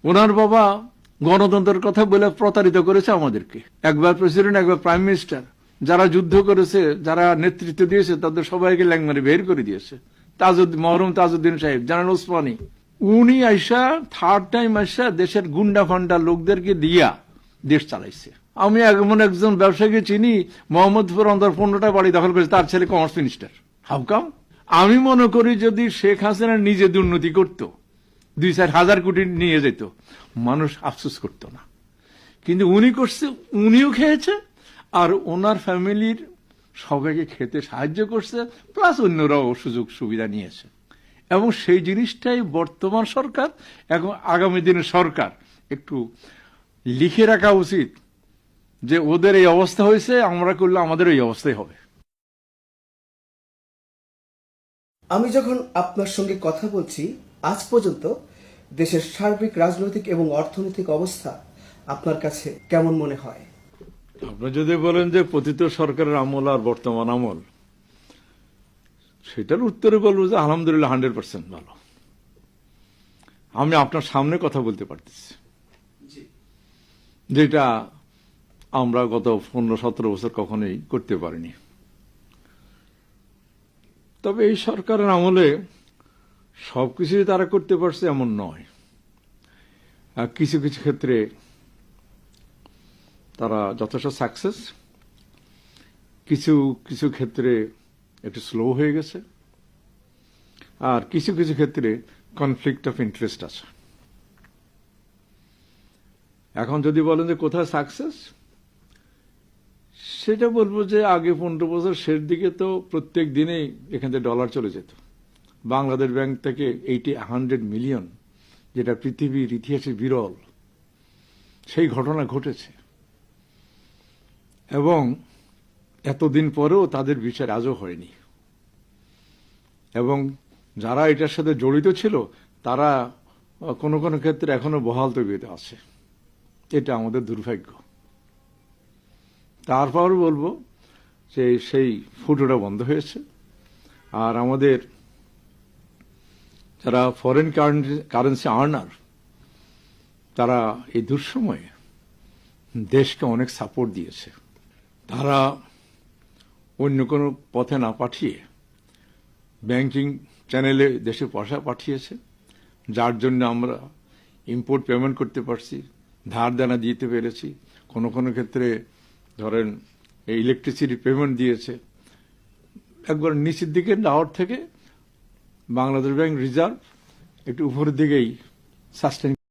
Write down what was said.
ওনার বাবা গণতন্ত্রের কথা বলে প্রতারিত করেছে আমাদেরকে। একবার প্রেসিডেন্ট, একবার প্রাইম মিনিস্টার, যারা যুদ্ধ করেছে, যারা নেতৃত্ব দিয়েছে, তাদের সবাইকে ল্যাংমারি বের করে দিয়েছে। মরহুম তাজউদ্দিন সাহেব, জেনারেল ওসমানী, উনি আইসা থার্ড টাইম আইসা দেশের গুন্ডা ফান্ডা লোকদেরকে দিয়া দেশ চালাইছে। আমি এমন একজন ব্যবসায়ীকে চিনি, মোহাম্মদপুর অন্তর 15টা বাড়ি দখল করেছে, তার ছেলে কমার্স মিনিস্টার। How come? আমি মনে করি যদি শেখ হাসিনা নিজে দুর্নীতি করত, 2-4 হাজার কোটি নিয়ে যেত, মানুষ আফসোস করত না। কিন্তু উনি করছে, উনিও খেয়েছে, আর ওনার ফ্যামিলির সবাইকে খেতে সাহায্য করছে, প্লাস অন্যরাও সুযোগ সুবিধা নিয়েছে। এবং সেই জিনিসটাই বর্তমান সরকার এবং আগামী দিনের সরকার একটু লিখে রাখা উচিত যে ওদের এই অবস্থা হয়েছে, আমরা করলে আমাদের এই অবস্থাই হবে। আমি যখন আপনার সঙ্গে কথা বলছি, আজ পর্যন্ত দেশের সার্বিক রাজনৈতিক এবং অর্থনৈতিক অবস্থা আপনার কাছে কেমন মনে হয়? আপনি যদি বলেন যে পতিত সরকারের আমল আর বর্তমান আমল, সেটার উত্তরে বলবো যে আলহামদুলিল্লাহ 100% ভালো। আমি আপনার সামনে কথা বলতে পারতেছি, যেটা আমরা গত 15-17 বছর কখনোই করতে পারিনি। তবে এই সরকারের আমলে সবকিছুই তারা করতে পারছে এমন নয়। কিছু কিছু ক্ষেত্রে তারা যথেষ্ট সাকসেস, কিছু কিছু ক্ষেত্রে একটু স্লো হয়ে গেছে, আর কিছু কিছু ক্ষেত্রে কনফ্লিক্ট অফ ইন্টারেস্ট আছে। এখন যদি বলেন যে কোথায় সাকসেস, সেটা বলবো যে আগে 15 বছর শেষ দিকে তো প্রত্যেক দিনেই এখান থেকে ডলার চলে যেত বাংলাদেশ ব্যাংক থেকে 100 মিলিয়ন, যেটা পৃথিবীর ইতিহাসে বিরল। সেই ঘটনা ঘটেছে এবং এতদিন পরেও তাদের বিচার আজও হয়নি। এবং যারা এটার সাথে জড়িত ছিল তারা কোনো কোনো ক্ষেত্রে এখনো বহাল তবিয়তে আছে। এটা আমাদের দুর্ভাগ্য। তারপর বলবো যে সেই ফুটোটা বন্ধ হয়েছে, আর আমাদের যারা ফরেন কারেন্সি আর্নার, তারা এই দুঃসময়ে দেশকে অনেক সাপোর্ট দিয়েছে। তারা অন্য কোনো পথে না পাঠিয়ে ব্যাংকিং চ্যানেলে দেশে পয়সা পাঠিয়েছে, যার জন্য আমরা ইম্পোর্ট পেমেন্ট করতে পারছি, ধার দেনা দিতে পেরেছি। কোনো কোনো ক্ষেত্রে ধরেন ইলেকট্রিসিটি পেমেন্ট দিয়েছে। একবার নিচের দিকে যাওয়ার থেকে বাংলাদেশ ব্যাংক রিজার্ভ একটু উপরের দিকেই সাস্টেন